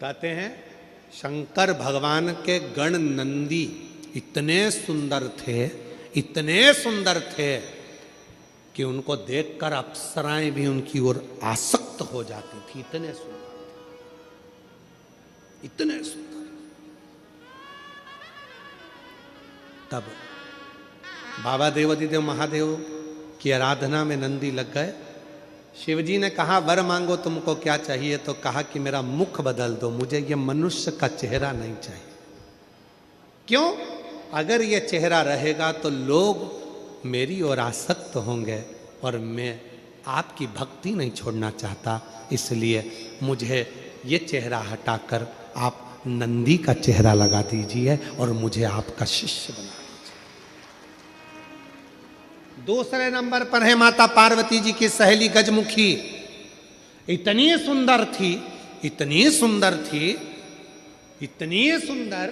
कहते हैं शंकर भगवान के गण नंदी इतने सुंदर थे कि उनको देखकर अप्सराएं भी उनकी ओर आसक्त हो जाती थी। इतने सुंदर। तब बाबा देवाधिदेव महादेव की आराधना में नंदी लग गए। शिवजी ने कहा वर मांगो तुमको क्या चाहिए, तो कहा कि मेरा मुख बदल दो, मुझे ये मनुष्य का चेहरा नहीं चाहिए। क्यों? अगर ये चेहरा रहेगा तो लोग मेरी ओर आसक्त होंगे और मैं आपकी भक्ति नहीं छोड़ना चाहता, इसलिए मुझे ये चेहरा हटाकर आप नंदी का चेहरा लगा दीजिए और मुझे आपका शिष्य बना दीजिए। दूसरे नंबर पर है माता पार्वती जी की सहेली गजमुखी। इतनी सुंदर सुंदर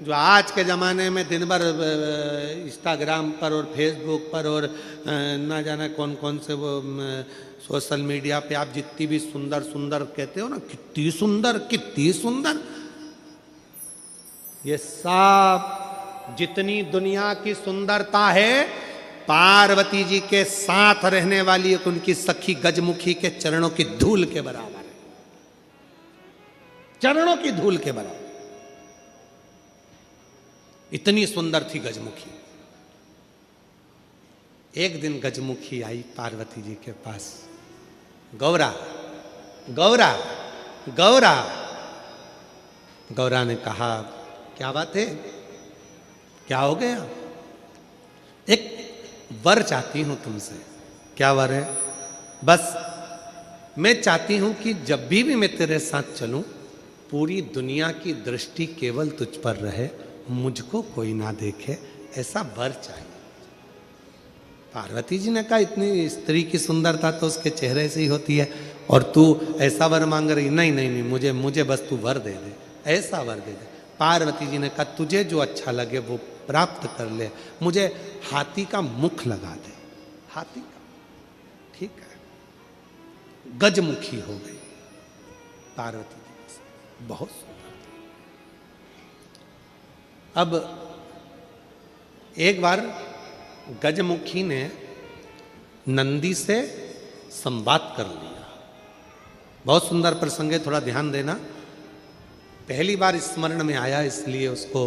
जो आज के ज़माने में दिन भर इंस्टाग्राम पर और फेसबुक पर और ना जाना कौन कौन से वो सोशल मीडिया पे आप जितनी भी सुंदर सुंदर कहते हो ना, कितनी सुंदर, ये सब जितनी दुनिया की सुंदरता है पार्वती जी के साथ रहने वाली एक उनकी सखी गजमुखी के चरणों की धूल के बराबर है। चरणों की धूल के बराबर। इतनी सुंदर थी गजमुखी। एक दिन गजमुखी आई पार्वती जी के पास। गौरा गौरा गौरा गौरा ने कहा क्या बात है, क्या हो गया? एक वर चाहती हूं तुमसे। क्या वर है? बस मैं चाहती हूं कि जब भी मैं तेरे साथ चलूं पूरी दुनिया की दृष्टि केवल तुझ पर रहे, मुझको कोई ना देखे, ऐसा वर चाहिए। पार्वती जी ने कहा इतनी स्त्री की सुंदरता तो उसके चेहरे से ही होती है और तू ऐसा वर मांग रही? नहीं, मुझे बस तू वर दे दे, ऐसा वर दे दे। पार्वती जी ने कहा तुझे जो अच्छा लगे वो प्राप्त कर ले, मुझे हाथी का मुख लगा दे। हाथी का, ठीक है। गजमुखी हो गई पार्वती जी, बहुत सुंदर। अब एक बार गजमुखी ने नंदी से संवाद कर लिया। बहुत सुंदर प्रसंग है, थोड़ा ध्यान देना। पहली बार स्मरण में आया इसलिए उसको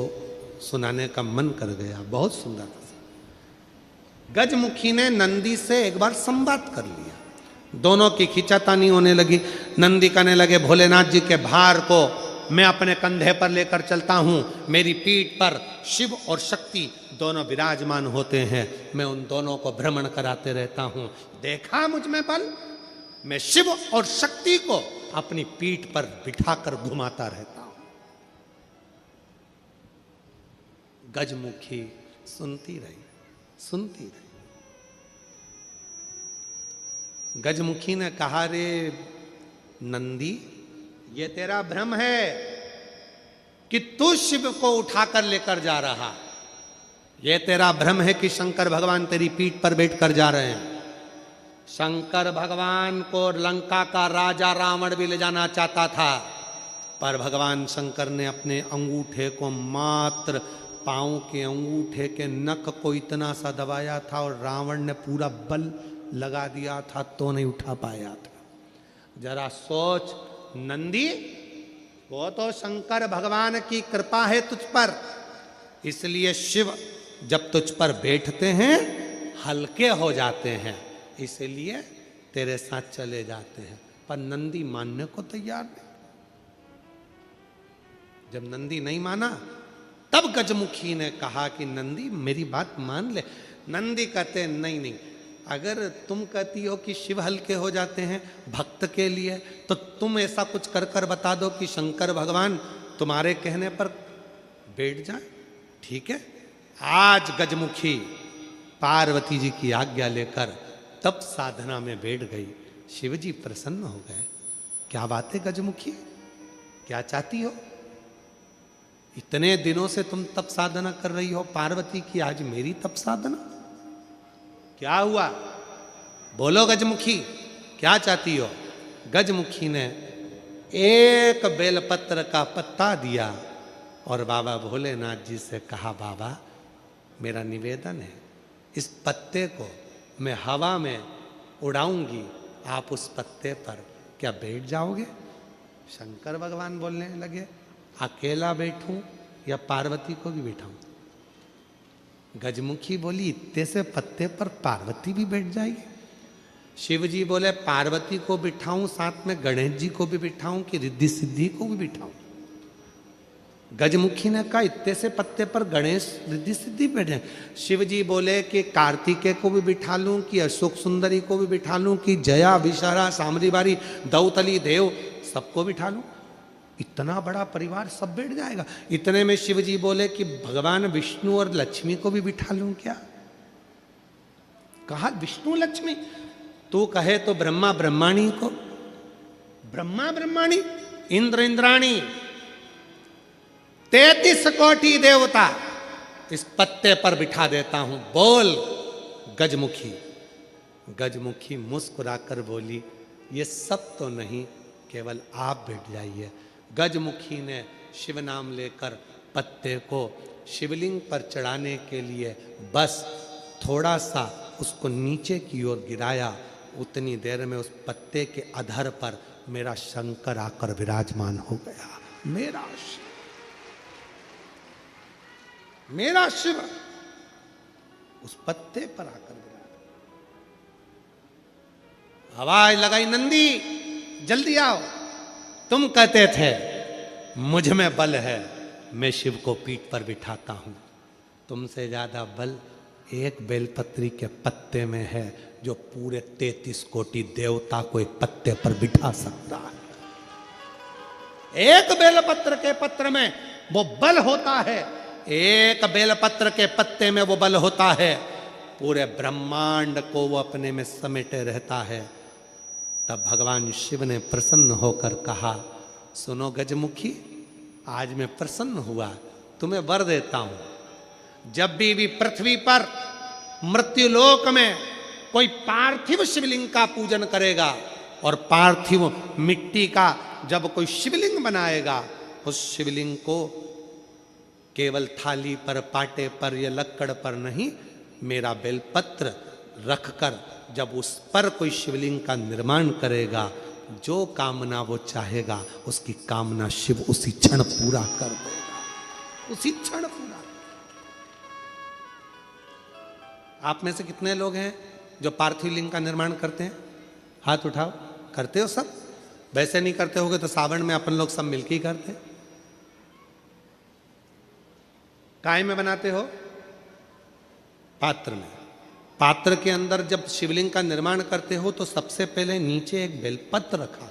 सुनाने का मन कर गया। बहुत सुंदर प्रसंग। गजमुखी ने नंदी से एक बार संवाद कर लिया। दोनों की खींचातानी होने लगी। नंदी कहने लगे भोलेनाथ जी के भार को मैं अपने कंधे पर लेकर चलता हूं, मेरी पीठ पर शिव और शक्ति दोनों विराजमान होते हैं, मैं उन दोनों को भ्रमण कराते रहता हूं। देखा मुझ में बल, मैं शिव और शक्ति को अपनी पीठ पर बिठाकर घुमाता रहता हूं। गजमुखी सुनती रही। गजमुखी ने कहा रे नंदी, ये तेरा भ्रम है कि तू शिव को उठाकर लेकर जा रहा। ये तेरा भ्रम है कि शंकर भगवान तेरी पीठ पर बैठकर जा रहे हैं। शंकर भगवान को लंका का राजा रावण भी ले जाना चाहता था, पर भगवान शंकर ने अपने अंगूठे को, मात्र पांव के अंगूठे के नख को इतना सा दबाया था और रावण ने पूरा बल लगा दिया था तो नहीं उठा पाया था। जरा सोच नंदी, वो तो शंकर भगवान की कृपा है तुझ पर, इसलिए शिव जब तुझ पर बैठते हैं हल्के हो जाते हैं, इसलिए तेरे साथ चले जाते हैं। पर नंदी मानने को तैयार नहीं। जब नंदी नहीं माना तब गजमुखी ने कहा कि नंदी मेरी बात मान ले। नंदी कहते नहीं, अगर तुम कहती हो कि शिव हल्के हो जाते हैं भक्त के लिए, तो तुम ऐसा कुछ कर कर बता दो कि शंकर भगवान तुम्हारे कहने पर बैठ जाए। ठीक है। आज गजमुखी पार्वती जी की आज्ञा लेकर तप साधना में बैठ गई। शिव जी प्रसन्न हो गए। क्या बात है गजमुखी, क्या चाहती हो? इतने दिनों से तुम तप साधना कर रही हो पार्वती की, आज मेरी तप साधना? क्या हुआ? बोलो गजमुखी, क्या चाहती हो? गजमुखी ने एक बेलपत्र का पत्ता दिया और बाबा भोलेनाथ जी से कहा, बाबा मेरा निवेदन है, इस पत्ते को मैं हवा में उड़ाऊंगी, आप उस पत्ते पर क्या बैठ जाओगे? शंकर भगवान बोलने लगे, अकेला बैठूं या पार्वती को भी बैठाऊं? गजमुखी बोली, इतने से पत्ते पर पार्वती भी बैठ जाएगी? शिव जी बोले, पार्वती को बिठाऊं, साथ में गणेश जी को भी बिठाऊं कि रिद्धि सिद्धि को भी बिठाऊं? गजमुखी ने कहा, इतने से पत्ते पर गणेश रिद्धि सिद्धि बैठ जाए। शिव जी बोले कि कार्तिकेय को भी बिठा लूं, कि अशोक सुंदरी को भी बिठा लूं, कि जया विशारा सामरी बारी दौतली देव सबको बिठा लूं? इतना बड़ा परिवार सब बैठ जाएगा? इतने में शिव जी बोले कि भगवान विष्णु और लक्ष्मी को भी बिठा लूं क्या? कहा, विष्णु लक्ष्मी? तू कहे तो ब्रह्मा ब्रह्माणी को, ब्रह्मा ब्रह्माणी, इंद्र इंद्राणी, 33 कोटि देवता इस पत्ते पर बिठा देता हूं, बोल गजमुखी। गजमुखी मुस्कुराकर बोली, ये सब तो नहीं, केवल आप बैठ जाइए। गजमुखी ने शिव नाम लेकर पत्ते को शिवलिंग पर चढ़ाने के लिए बस थोड़ा सा उसको नीचे की ओर गिराया। उतनी देर में उस पत्ते के अधर पर मेरा शंकर आकर विराजमान हो गया। मेरा शिव उस पत्ते पर आकर विराजमान। आवाज लगाई, नंदी जल्दी आओ। तुम कहते थे मुझ में बल है, मैं शिव को पीठ पर बिठाता हूं। तुमसे ज्यादा बल एक बेलपत्री के पत्ते में है, जो पूरे 33 कोटि देवता को एक पत्ते पर बिठा सकता है। एक बेलपत्र के पत्र में वो बल होता है, एक बेलपत्र के पत्ते में वो बल होता है, पूरे ब्रह्मांड को वो अपने में समेटे रहता है। तब भगवान शिव ने प्रसन्न होकर कहा, सुनो गजमुखी, आज मैं प्रसन्न हुआ, तुम्हें वर देता हूं। जब भी पृथ्वी पर मृत्युलोक में कोई पार्थिव शिवलिंग का पूजन करेगा और पार्थिव मिट्टी का जब कोई शिवलिंग बनाएगा, उस शिवलिंग को केवल थाली पर, पाटे पर या लक्कड़ पर नहीं, मेरा बेलपत्र रखकर जब उस पर कोई शिवलिंग का निर्माण करेगा, जो कामना वो चाहेगा उसकी कामना शिव उसी क्षण पूरा कर देगा, उसी क्षण पूरा। आप में से कितने लोग हैं जो पार्थिव लिंग का निर्माण करते हैं? हाथ उठाओ। करते हो सब? वैसे नहीं करते होगे तो सावन में अपन लोग सब मिलके ही करते। काय में बनाते हो? पात्र में। पात्र के अंदर जब शिवलिंग का निर्माण करते हो तो सबसे पहले नीचे एक बेलपत्र रखा,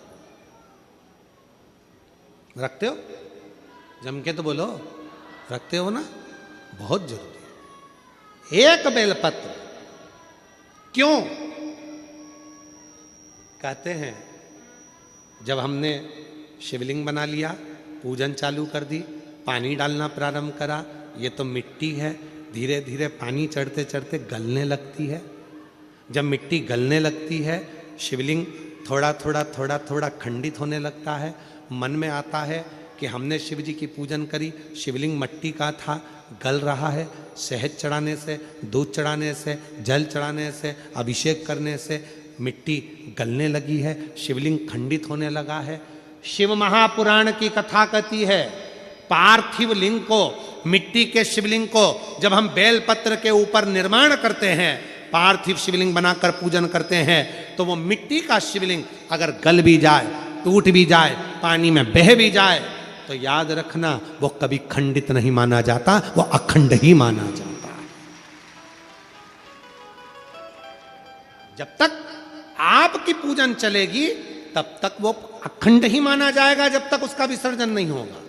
रखते हो? जम के तो बोलो, रखते हो ना? बहुत जरूरी है एक बेलपत्र। क्यों? कहते हैं जब हमने शिवलिंग बना लिया, पूजन चालू कर दी, पानी डालना प्रारंभ करा, ये तो मिट्टी है, धीरे धीरे पानी चढ़ते चढ़ते गलने लगती है। जब मिट्टी गलने लगती है, शिवलिंग थोड़ा थोड़ा थोड़ा थोड़ा खंडित होने लगता है। मन में आता है कि हमने शिव जी की पूजन करी, शिवलिंग मिट्टी का था, गल रहा है। शहद चढ़ाने से, दूध चढ़ाने से, जल चढ़ाने से, अभिषेक करने से मिट्टी गलने लगी है, शिवलिंग खंडित होने लगा है। शिव महापुराण की कथा कहती है, पार्थिव लिंग को, मिट्टी के शिवलिंग को जब हम बेलपत्र के ऊपर निर्माण करते हैं, पार्थिव शिवलिंग बनाकर पूजन करते हैं, तो वो मिट्टी का शिवलिंग अगर गल भी जाए, टूट भी जाए, पानी में बह भी जाए, तो याद रखना वो कभी खंडित नहीं माना जाता, वो अखंड ही माना जाता है। जब तक आपकी पूजन चलेगी तब तक वो अखंड ही माना जाएगा, जब तक उसका विसर्जन नहीं होगा।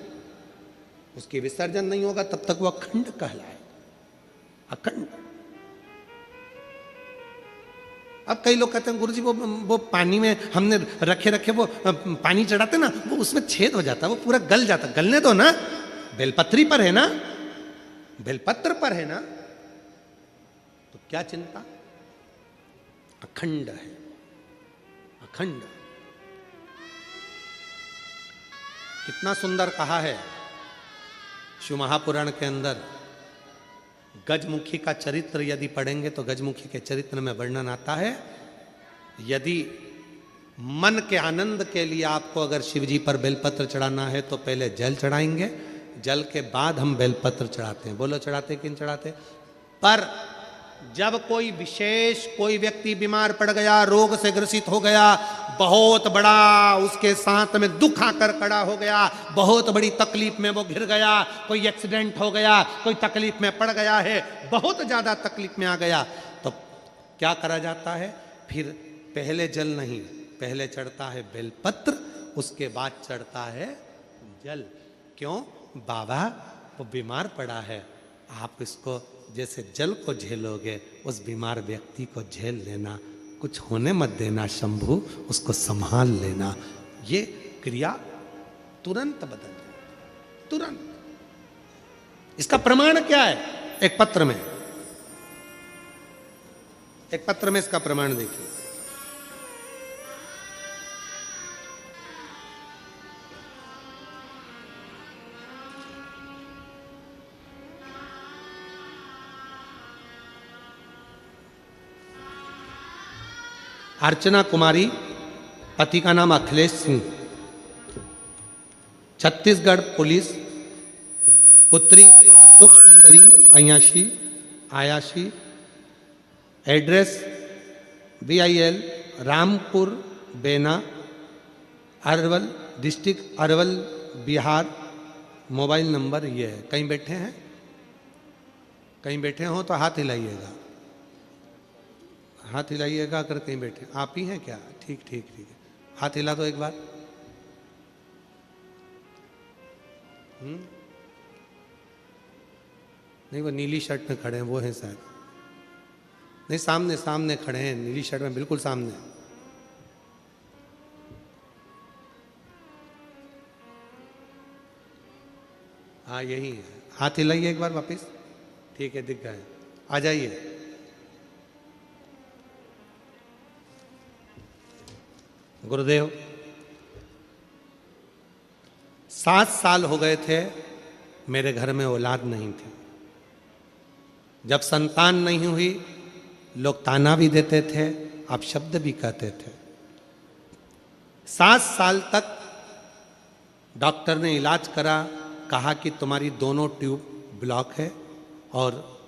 उसकी विसर्जन नहीं होगा तब तक वो अखंड कहलाएगा, अखंड। अब कई लोग कहते हैं गुरुजी वो पानी में हमने रखे वो पानी चढ़ाते ना, वो उसमें छेद हो जाता, वो पूरा गल जाता। गलने दो ना, बेलपत्री पर है ना, बेलपत्र पर है ना, तो क्या चिंता? अखंड है, अखंड। कितना सुंदर कहा है शिव महापुराण के अंदर। गजमुखी का चरित्र यदि पढ़ेंगे तो गजमुखी के चरित्र में वर्णन आता है, यदि मन के आनंद के लिए आपको अगर शिव जी पर बेलपत्र चढ़ाना है तो पहले जल चढ़ाएंगे, जल के बाद हम बेलपत्र चढ़ाते हैं। बोलो चढ़ाते कि नहीं चढ़ाते? पर जब कोई विशेष कोई व्यक्ति बीमार पड़ गया, रोग से ग्रसित हो गया, बहुत बड़ा उसके साथ में दुख आकर खड़ा हो गया, बहुत बड़ी तकलीफ में वो घिर गया, कोई एक्सीडेंट हो गया, कोई तकलीफ में पड़ गया है, बहुत ज्यादा तकलीफ में आ गया, तो क्या करा जाता है? फिर पहले जल नहीं, पहले चढ़ता है बेलपत्र, उसके बाद चढ़ता है जल। क्यों? बाबा वो बीमार पड़ा है, आप इसको जैसे जल को झेलोगे उस बीमार व्यक्ति को झेल लेना, कुछ होने मत देना शंभू, उसको संभाल लेना। ये क्रिया तुरंत बदल जाए, तुरंत। इसका प्रमाण क्या है? एक पत्र में, एक पत्र में इसका प्रमाण देखिए। अर्चना कुमारी, पति का नाम अखिलेश सिंह, छत्तीसगढ़ पुलिस, पुत्री सुख सुंदरी अयाशी आयाशी, एड्रेस BIL रामपुर बेना, Arwal district, Arwal Bihar. Mobile number ये है। कहीं बैठे हैं? कहीं बैठे हो तो हाथ हिलाइएगा, हाथ हिलाइएगा अगर कहीं बैठे। आप ही हैं क्या? ठीक ठीक ठीक है, हाथ हिला दो एक बार। नहीं, वो नीली शर्ट में खड़े हैं, वो हैं शायद। नहीं, सामने सामने खड़े हैं, नीली शर्ट में, बिल्कुल सामने। हाँ यही है, हाथ हिलाइए एक बार वापस। ठीक है, दिख गए, आ जाइए। गुरुदेव, 7 साल हो गए थे, मेरे घर में औलाद नहीं थी। जब संतान नहीं हुई, लोग ताना भी देते थे, अपशब्द भी कहते थे। 7 साल तक डॉक्टर ने इलाज करा, कहा कि तुम्हारी दोनों ट्यूब ब्लॉक है और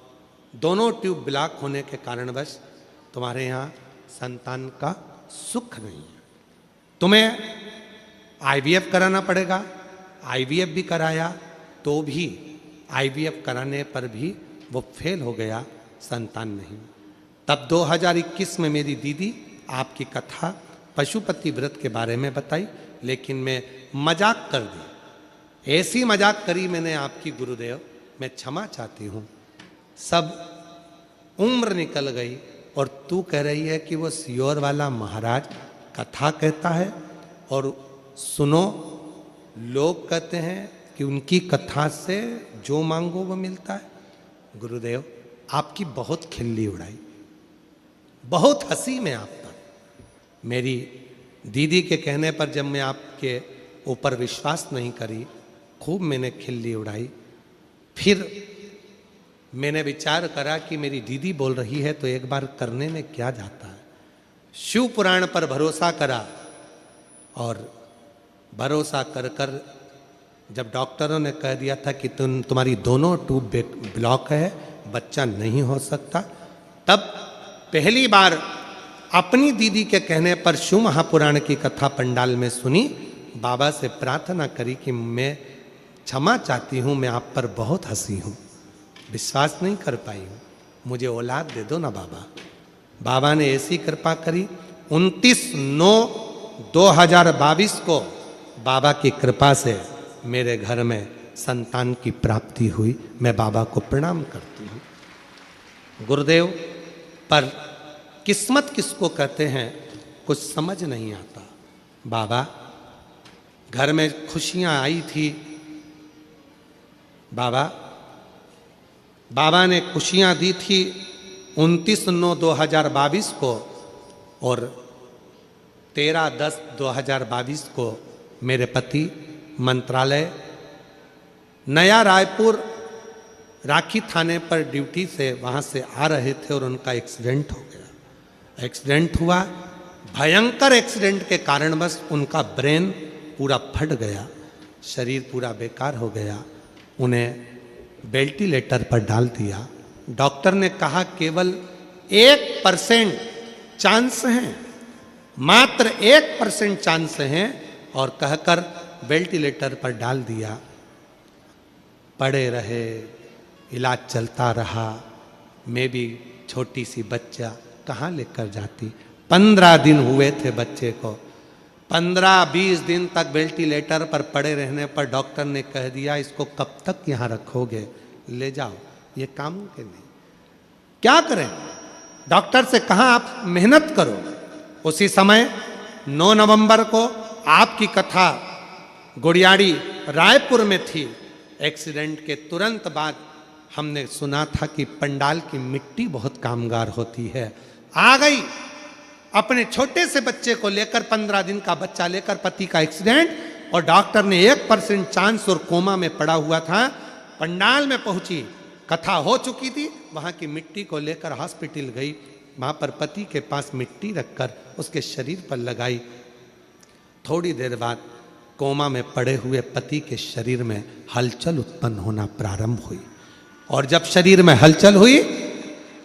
दोनों ट्यूब ब्लॉक होने के कारणवश तुम्हारे यहाँ संतान का सुख नहीं है, तुम्हें IVF कराना पड़ेगा। IVF भी कराया तो भी, IVF कराने पर भी वो फेल हो गया, संतान नहीं। तब 2021 में मेरी दीदी आपकी कथा पशुपति व्रत के बारे में बताई, लेकिन मैं मजाक कर दी, ऐसी मजाक करी मैंने आपकी गुरुदेव, मैं क्षमा चाहती हूँ। सब उम्र निकल गई और तू कह रही है कि वो सियोर वाला महाराज कथा कहता है, और सुनो, लोग कहते हैं कि उनकी कथा से जो मांगो वो मिलता है। गुरुदेव, आपकी बहुत खिल्ली उड़ाई, बहुत हंसी में आप पर। मेरी दीदी के कहने पर जब मैं आपके ऊपर विश्वास नहीं करी, खूब मैंने खिल्ली उड़ाई। फिर मैंने विचार करा कि मेरी दीदी बोल रही है तो एक बार करने में क्या जाता है। शिव पुराण पर भरोसा करा और भरोसा कर कर जब डॉक्टरों ने कह दिया था कि तुम्हारी दोनों ट्यूब ब्लॉक है, बच्चा नहीं हो सकता, तब पहली बार अपनी दीदी के कहने पर शिव महापुराण की कथा पंडाल में सुनी, बाबा से प्रार्थना करी कि मैं क्षमा चाहती हूँ, मैं आप पर बहुत हंसी हूँ, विश्वास नहीं कर पाई हूँ, मुझे औलाद दे दो ना बाबा। बाबा ने ऐसी कृपा करी, 29/9/2022 को बाबा की कृपा से मेरे घर में संतान की प्राप्ति हुई। मैं बाबा को प्रणाम करती हूँ। गुरुदेव, पर किस्मत किसको कहते हैं कुछ समझ नहीं आता। बाबा, घर में खुशियाँ आई थी, बाबा ने खुशियाँ दी थी 29/9/2022 को, और 13/10/2022 को मेरे पति मंत्रालय नया रायपुर राखी थाने पर ड्यूटी से वहाँ से आ रहे थे और उनका एक्सीडेंट हो गया। एक्सीडेंट हुआ, भयंकर एक्सीडेंट के कारणवश उनका ब्रेन पूरा फट गया, शरीर पूरा बेकार हो गया। उन्हें वेंटिलेटर पर डाल दिया। डॉक्टर ने कहा केवल 1% चांस हैं, मात्र 1% चांस हैं, और कहकर वेंटिलेटर पर डाल दिया। पड़े रहे, इलाज चलता रहा। मैं भी छोटी सी बच्चा कहाँ लेकर जाती। 15 दिन हुए थे बच्चे को। 15-20 दिन तक वेंटिलेटर पर पड़े रहने पर डॉक्टर ने कह दिया इसको कब तक यहाँ रखोगे, ले जाओ, ये काम के नहीं। क्या करें? डॉक्टर से कहा आप मेहनत करो। उसी समय 9 नवंबर को आपकी कथा गुड़ियाड़ी रायपुर में थी। एक्सीडेंट के तुरंत बाद हमने सुना था कि पंडाल की मिट्टी बहुत कामगार होती है। आ गई अपने छोटे से बच्चे को लेकर, 15 दिन का बच्चा लेकर, पति का एक्सीडेंट, और डॉक्टर ने 1% चांस और कोमा में पड़ा हुआ था। पंडाल में पहुंची, कथा हो चुकी थी, वहां की मिट्टी को लेकर हॉस्पिटल गई। वहां पर पति के पास मिट्टी रखकर उसके शरीर पर लगाई। थोड़ी देर बाद कोमा में पड़े हुए पति के शरीर में हलचल उत्पन्न होना प्रारंभ हुई, और जब शरीर में हलचल हुई,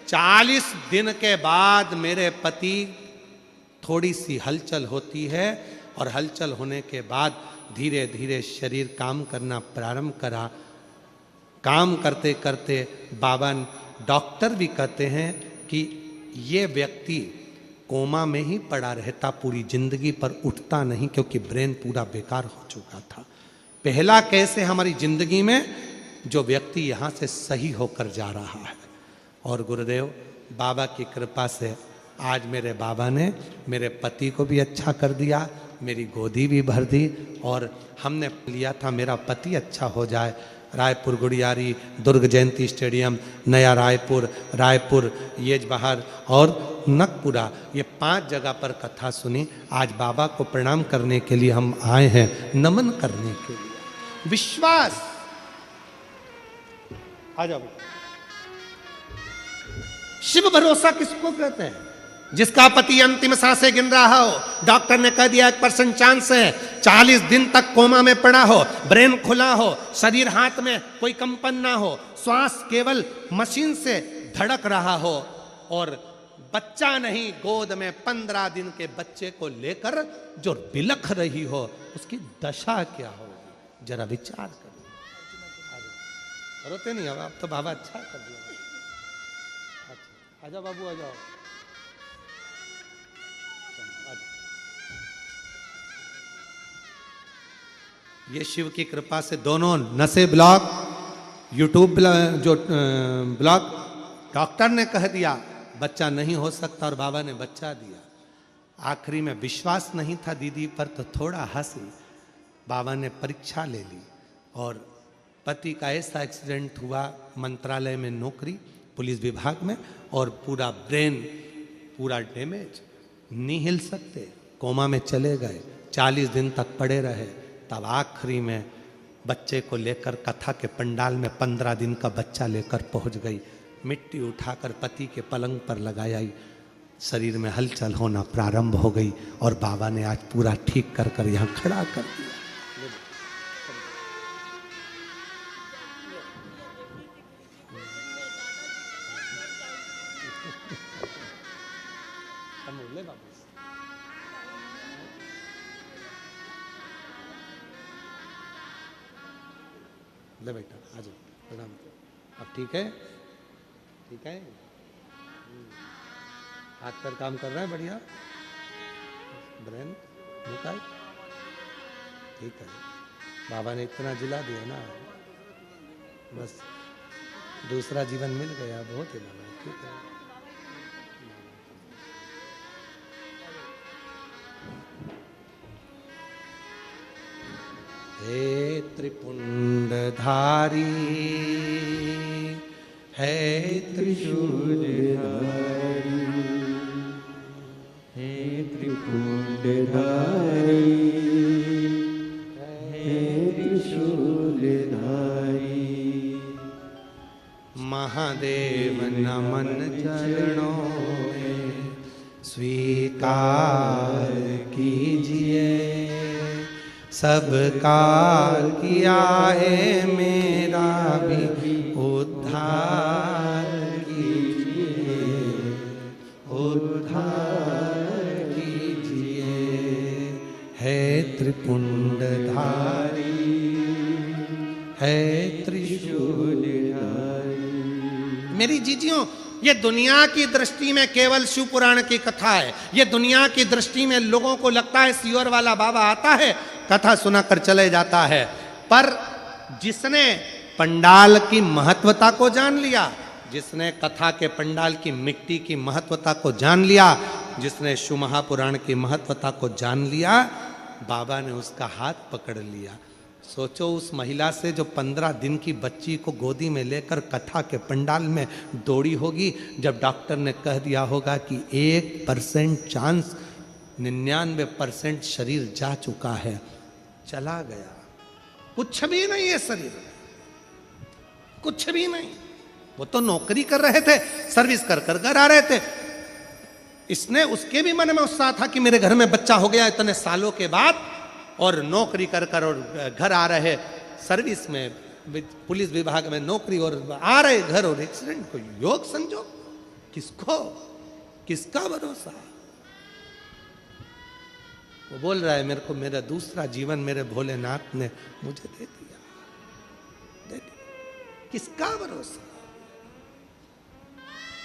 40 दिन के बाद मेरे पति, थोड़ी सी हलचल होती है, और हलचल होने के बाद धीरे धीरे शरीर काम करना प्रारंभ करा। काम करते करते बाबा, डॉक्टर भी कहते हैं कि ये व्यक्ति कोमा में ही पड़ा रहता, पूरी जिंदगी पर उठता नहीं, क्योंकि ब्रेन पूरा बेकार हो चुका था। पहला कैसे हमारी जिंदगी में जो व्यक्ति यहाँ से सही होकर जा रहा है। और गुरुदेव बाबा की कृपा से आज मेरे बाबा ने मेरे पति को भी अच्छा कर दिया, मेरी गोदी भी भर दी, और हमने लिया था मेरा पति अच्छा हो जाए। रायपुर गुड़ियारी, दुर्ग जयंती स्टेडियम, नया रायपुर, रायपुर, येजबहार और नकपुरा, ये 5 जगह पर कथा सुनी। आज बाबा को प्रणाम करने के लिए हम आए हैं, नमन करने के लिए। विश्वास, आ जाओ। शिव भरोसा किसको कहते हैं? जिसका पति अंतिम सांसें गिन रहा हो, डॉक्टर ने कह दिया 1% चांस है, 40 दिन तक कोमा में पड़ा हो, ब्रेन खुला हो, शरीर हाथ में कोई कंपन ना हो, श्वास केवल मशीन से धड़क रहा हो, और बच्चा नहीं, गोद में 15 दिन के बच्चे को लेकर जो बिलख रही हो, उसकी दशा क्या होगी, जरा विचार करो। रोते नहीं हो आप तो, बाबा अच्छा कर दिया। अच्छा, आजा बाबू, आ जाओ। ये शिव की कृपा से दोनों नशे ब्लॉक, यूट्यूब जो ब्लॉक, डॉक्टर ने कह दिया बच्चा नहीं हो सकता, और बाबा ने बच्चा दिया। आखिरी में विश्वास नहीं था दीदी पर, तो थोड़ा हंसी, बाबा ने परीक्षा ले ली, और पति का ऐसा एक्सीडेंट हुआ, मंत्रालय में नौकरी, पुलिस विभाग में, और पूरा ब्रेन पूरा डैमेज, नहीं हिल सकते, कोमा में चले गए, 40 दिन तक पड़े रहे। तब आखिरी में बच्चे को लेकर कथा के पंडाल में 15 दिन का बच्चा लेकर पहुंच गई। मिट्टी उठाकर पति के पलंग पर लगाई, शरीर में हलचल होना प्रारंभ हो गई, और बाबा ने आज पूरा ठीक कर कर यहाँ खड़ा कर दिया। ले बेटा, आ जाओ, प्रणाम। अब ठीक है? ठीक है, हाथ पर काम कर रहा है बढ़िया, ब्रेन निकाल, ठीक है। बाबा ने इतना जिला दिया ना, बस दूसरा जीवन मिल गया, बहुत ही बाबा, ठीक है। हे त्रिपुंडधारी, हे त्रिशूलधारी, हे त्रिपुंडधारी, हे महादेव नमन चरणों में स्वीकार कीजिए, सबका किया है मेरा भी उद्धार कीजिए, उद्धार कीजिए। है त्रिपुंडधारी, है त्रिशूलधारी। मेरी जीजियों, ये दुनिया की दृष्टि में केवल शिव पुराण की कथा है। ये दुनिया की दृष्टि में लोगों को लगता है सियोर वाला बाबा आता है, कथा सुनाकर चले जाता है। पर जिसने पंडाल की महत्वता को जान लिया, जिसने कथा के पंडाल की मिट्टी की महत्वता को जान लिया, जिसने शिव महापुराण की महत्वता को जान लिया, बाबा ने उसका हाथ पकड़ लिया। सोचो उस महिला से जो 15 दिन की बच्ची को गोदी में लेकर कथा के पंडाल में दौड़ी होगी, जब डॉक्टर ने कह दिया होगा कि 1% चांस, 99% शरीर जा चुका है, चला गया, कुछ भी नहीं है शरीर, कुछ भी नहीं। वो तो नौकरी कर रहे थे, सर्विस कर कर घर आ रहे थे। इसने, उसके भी मन में उत्साह था कि मेरे घर में बच्चा हो गया इतने सालों के बाद, और नौकरी कर कर और घर आ रहे, सर्विस में, पुलिस विभाग में नौकरी, और आ रहे घर, और एक्सीडेंट को योग संजोग, किसको, किसका भरोसा। वो बोल रहा है मेरे को मेरा दूसरा जीवन मेरे भोलेनाथ ने मुझे दे दिया, दे दिया। किसका भरोसा,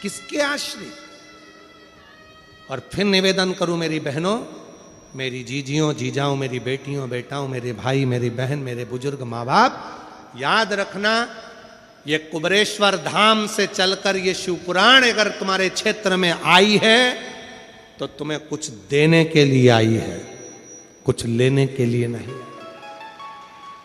किसके आश्रित। और फिर निवेदन करूं मेरी बहनों, मेरी जीजियों, जीजाओं, मेरी बेटियों, बेटाओं, मेरे भाई, मेरी बहन, मेरे बुजुर्ग माँ बाप, याद रखना, ये कुबरेश्वर धाम से चलकर ये शिवपुराण अगर तुम्हारे क्षेत्र में आई है तो तुम्हें कुछ देने के लिए आई है, कुछ लेने के लिए नहीं।